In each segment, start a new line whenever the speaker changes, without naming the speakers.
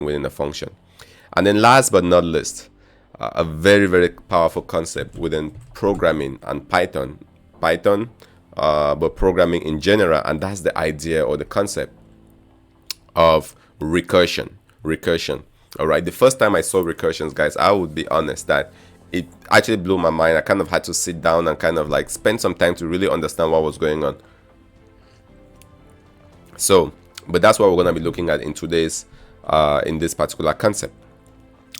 within a function. And then last but not least, a very, very powerful concept within programming and Python, but programming in general, and that's the idea or the concept of recursion. All right, the first time I saw recursions, guys, I would be honest that it actually blew my mind. I kind of had to sit down and kind of like spend some time to really understand what was going on. So, but that's what we're going to be looking at in today's in this particular concept.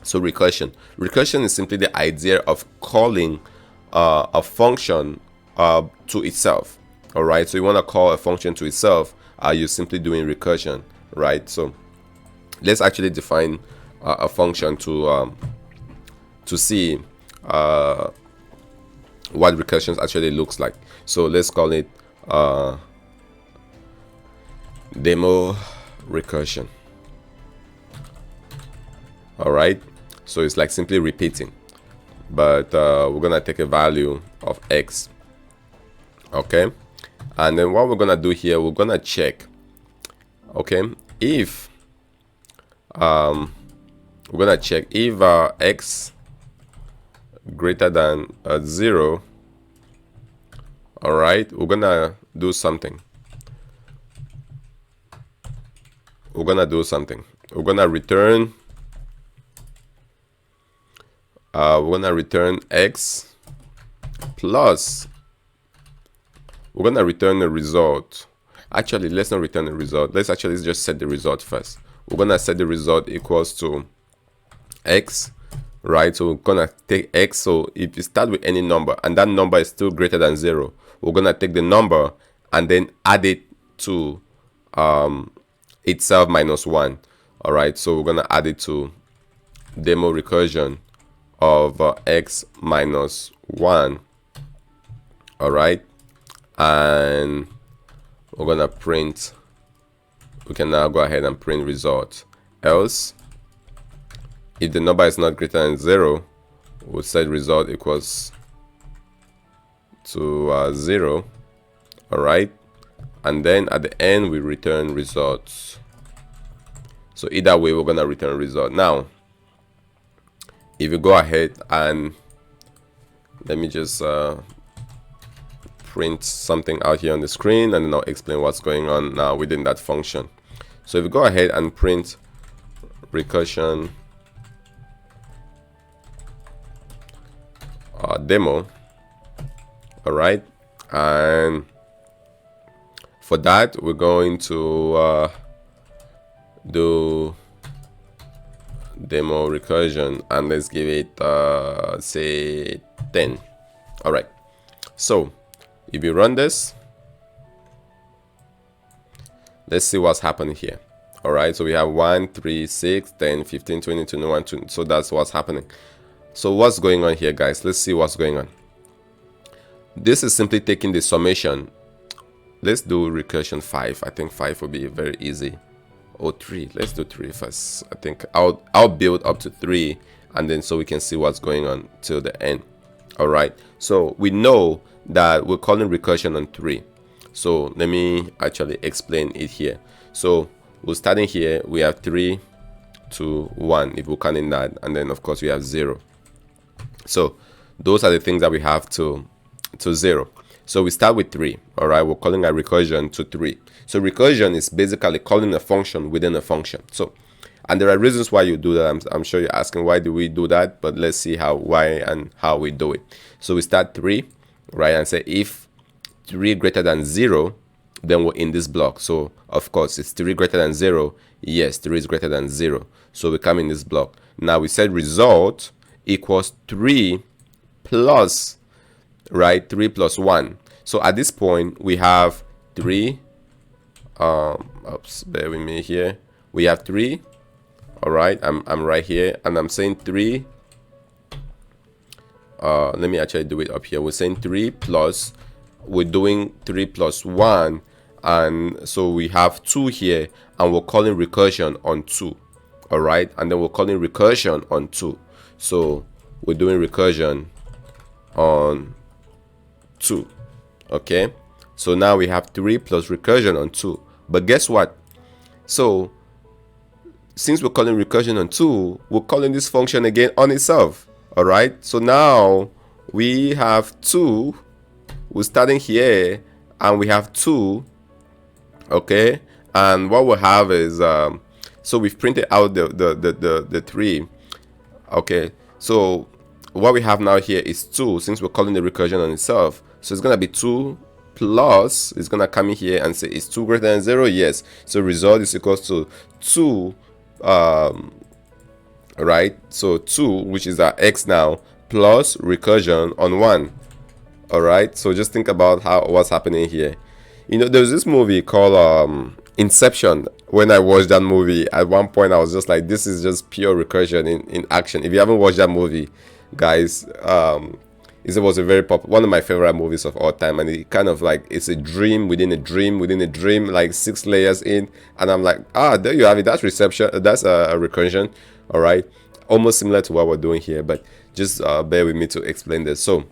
So recursion is simply the idea of calling a function to itself. All right, so you want to call a function to itself, you're simply doing recursion, right? So let's actually define a function to see what recursion actually looks like. So let's call it demo recursion. All right, so it's like simply repeating, but we're gonna take a value of x. Okay, and then what we're gonna do here, we're gonna check, okay, if we're gonna check if x greater than 0. All right, we're gonna do something. We're gonna return x plus, we're gonna return a result. Actually, let's not return the result. Let's just set the result first. We're gonna set the result equals to x, right? So we're gonna take x. So if you start with any number and that number is still greater than 0, we're gonna take the number and then add it to itself minus 1. All right, so we're gonna add it to demo recursion of x minus 1. All right, and we're gonna print. We can now go ahead and print result. Else, if the number is not greater than 0, we'll set result equals to 0. All right, and then at the end we return results. So either way, we're gonna return result. Now, if you go ahead and let me just print something out here on the screen, and then I'll explain what's going on now within that function. So if you go ahead and print recursion demo, all right, and for that we're going to do demo recursion, and let's give it say 10. All right, so if you run this, let's see what's happening here. All right, so we have 1, 3, 6, 10, 15, 20, 21, 22. So that's what's happening. So what's going on here, guys? Let's see what's going on. This is simply taking the summation. Let's do recursion 5. I think 5 will be very easy. Or 3. Let's do 3 first. I think I'll build up to 3, and then so we can see what's going on till the end. All right, so we know that we're calling recursion on 3. So let me actually explain it here. So we're starting here. We have 3 to 1 if we're counting that, and then of course we have 0. So those are the things that we have to 0. So we start with 3. All right, we're calling a recursion to 3. So recursion is basically calling a function within a function. So, and there are reasons why you do that. I'm sure you're asking, why do we do that? But let's see why and how we do it. So we start 3, right, and say if 3 greater than 0, then we're in this block. So of course it's 3 greater than 0. Yes, 3 is greater than 0. So we come in this block. Now we said result equals 3 plus, right, 3 plus 1. So at this point we have 3. Oops, bear with me here. We have 3. All right, I'm right here, and I'm saying 3. Let me actually do it up here. We're saying 3 plus, we're doing 3 plus 1, and so we have 2 here, and we're calling recursion on 2. All right, and then we're calling recursion on 2. So we're doing recursion on 2. Okay, so now we have 3 plus recursion on 2. But guess what? So since we're calling recursion on 2, we're calling this function again on itself. All right, so now we have 2. We're starting here and we have 2. Okay, and what we'll have is so we've printed out the 3. Okay, so what we have now here is 2, since we're calling the recursion on itself. So it's gonna be 2 plus, it's gonna come in here and say, is 2 greater than 0? Yes. So result is equals to 2, right? So 2, which is our x now, plus recursion on 1. All right, so just think about what's happening here. You know, there's this movie called Inception. When I watched that movie, at one point I was just like, this is just pure recursion in action. If you haven't watched that movie, guys, it was a very one of my favorite movies of all time, and it kind of like, it's a dream within a dream within a dream, like 6 layers in, and I'm like, there you have it. That's that's a recursion. All right, almost similar to what we're doing here, but just bear with me to explain this. So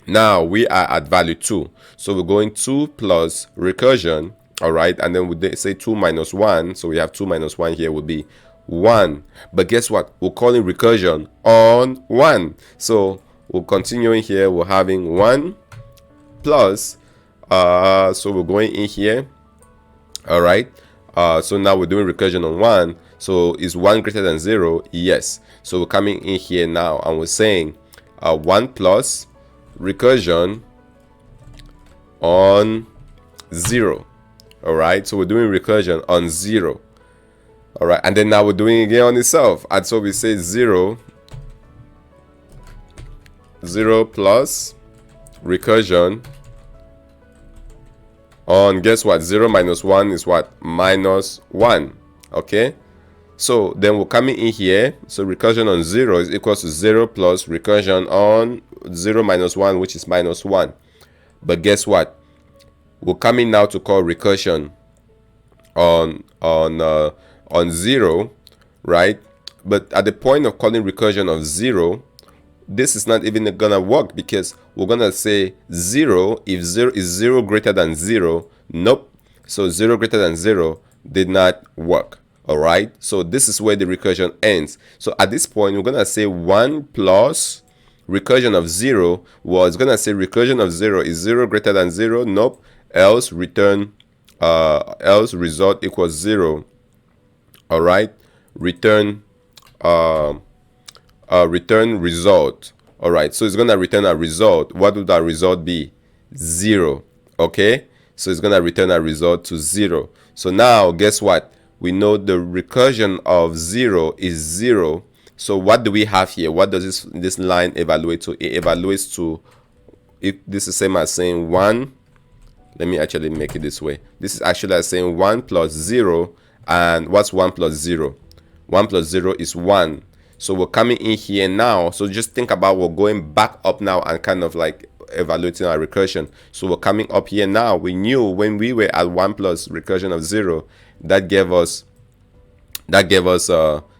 now we are at value 2, so we're going 2 plus recursion. All right, and then we say 2 minus 1, so we have 2 minus 1 here would be 1. But guess what, we're calling recursion on 1, so we're continuing here. We're having 1 plus, so we're going in here. All right, so now we're doing recursion on 1. So is 1 greater than 0? Yes. So we're coming in here now and we're saying 1 plus recursion on 0. All right, so we're doing recursion on 0. All right, and then now we're doing it again on itself, and so we say 0 plus recursion on, guess what, 0 minus 1 is what, minus 1. Okay, so then we're coming in here, so recursion on 0 is equals to 0 plus recursion on 0 minus 1, which is minus 1. But guess what, we're coming now to call recursion on 0, right? But at the point of calling recursion of 0, this is not even gonna work, because we're gonna say 0 if 0 is 0 greater than 0. Nope. So 0 greater than 0 did not work. All right, so this is where the recursion ends. So at this point, we're gonna say 1 plus recursion of 0. Well, it's gonna say recursion of 0 is 0 greater than 0. Nope. Else return else result equals 0. All right, return return result. All right, so it's gonna return a result. What would that result be? 0. Okay, so it's gonna return a result to 0. So now guess what, we know the recursion of 0 is 0. So what do we have here? What does this line evaluate to? It evaluates to, this is same as saying 1. Let me actually make it this way. This is actually as saying 1 plus 0. And what's 1 plus 0? 1 plus 0 is 1. So we're coming in here now. So just think about, we're going back up now and kind of like evaluating our recursion. So we're coming up here now. We knew when we were at 1 plus recursion of 0, that gave us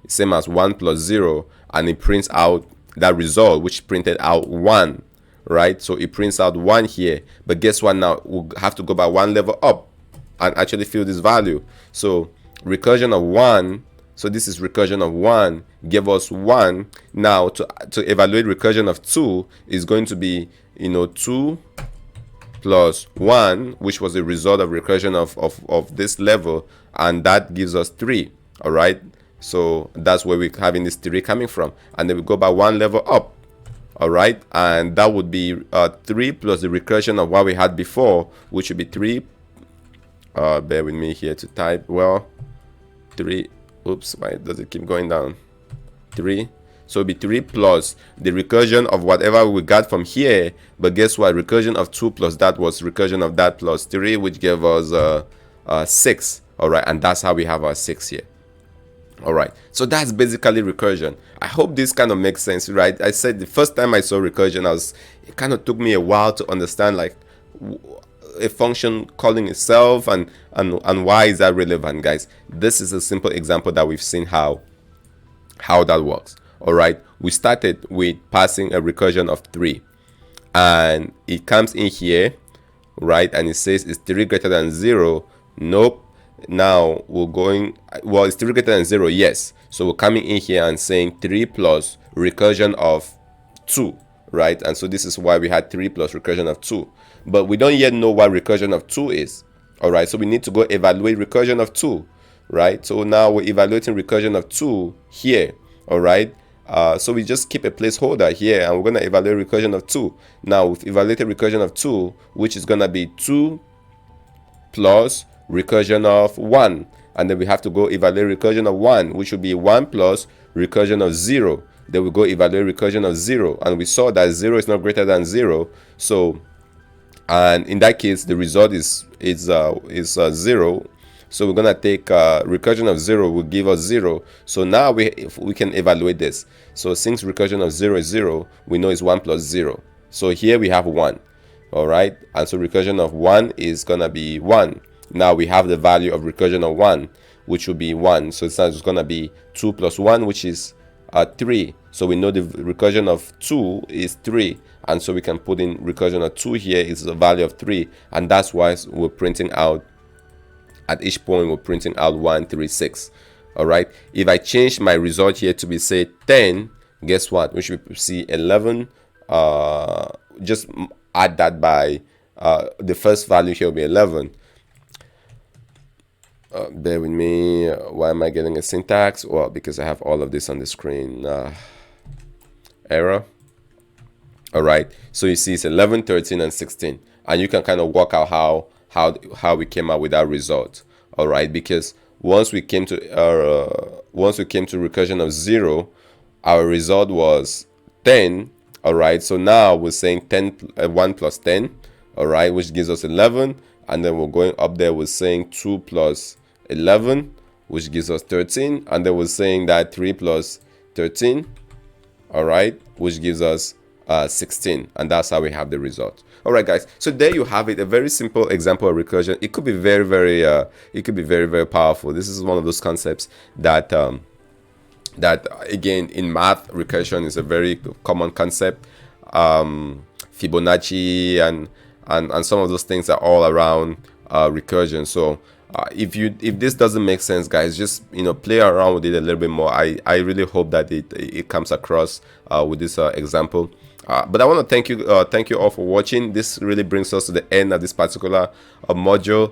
same as 1 plus 0, and it prints out that result, which printed out 1. Right, so it prints out 1 here. But guess what, now we'll have to go by 1 level up and actually fill this value. So recursion of 1, so this is recursion of 1, give us 1. Now to evaluate recursion of 2 is going to be, you know, 2 plus 1, which was the result of recursion of this level, and that gives us 3. All right, so that's where we're having this 3 coming from, and then we go by 1 level up. All right, and that would be 3 plus the recursion of what we had before, which would be 3. Bear with me here to type. Well, 3. Oops, why does it keep going down? 3. So it'll be 3 plus the recursion of whatever we got from here. But guess what? Recursion of 2 plus that was recursion of that plus 3, which gave us 6. All right, and that's how we have our 6 here. All right, so that's basically recursion. I hope this kind of makes sense, right? I said the first time I saw recursion, it kind of took me a while to understand, like, a function calling itself and why is that relevant, guys. This is a simple example that we've seen how that works. All right, we started with passing a recursion of 3, and it comes in here, right, and it says is 3 greater than 0. Nope. now we're going, well, it's 3 greater than 0, yes. So we're coming in here and saying 3 plus recursion of 2, right? And so this is why we had 3 plus recursion of 2, but we don't yet know what recursion of 2 is. All right, so we need to go evaluate recursion of 2, right? So now we're evaluating recursion of 2 here. All right, so we just keep a placeholder here, and we're going to evaluate recursion of 2. Now we've evaluated recursion of 2, which is going to be 2 plus recursion of 1, and then we have to go evaluate recursion of 1, which will be 1 plus recursion of 0. Then we go evaluate recursion of 0, and we saw that 0 is not greater than 0. So, and in that case, the result is 0. So we're gonna take recursion of 0 will give us 0. So now we can evaluate this. So since recursion of 0 is 0, we know it's 1 plus 0. So here we have 1. All right, and so recursion of 1 is gonna be 1. Now we have the value of recursion of 1, which will be 1. So it's just gonna be 2 plus 1, which is 3. So we know the recursion of 2 is 3, and so we can put in recursion of 2 here is the value of 3, and that's why we're printing out at each point, we're printing out 1, 3, 6. All right, if I change my result here to be, say, 10, guess what? We should see 11. Just add that by the first value here will be 11. Bear with me. Why am I getting a syntax? Well, because I have all of this on the screen. Error. All right, so you see it's 11, 13, and 16, and you can kind of work out how we came out with that result. All right, because once we came to recursion of 0, our result was 10. All right, so now we're saying 1 plus 10, all right, which gives us 11, and then we're going up there, we're saying 2 plus 11, which gives us 13, and then we're saying that 3 plus 13, all right, which gives us 16, and that's how we have the result. All right, guys, so there you have it, a very simple example of recursion. It could be very powerful. This is one of those concepts that again, in math, recursion is a very common concept. Fibonacci and some of those things are all around recursion. So if this doesn't make sense, guys, just play around with it a little bit more. I really hope that it comes across with this example. But I want to thank you all for watching. This really brings us to the end of this particular module.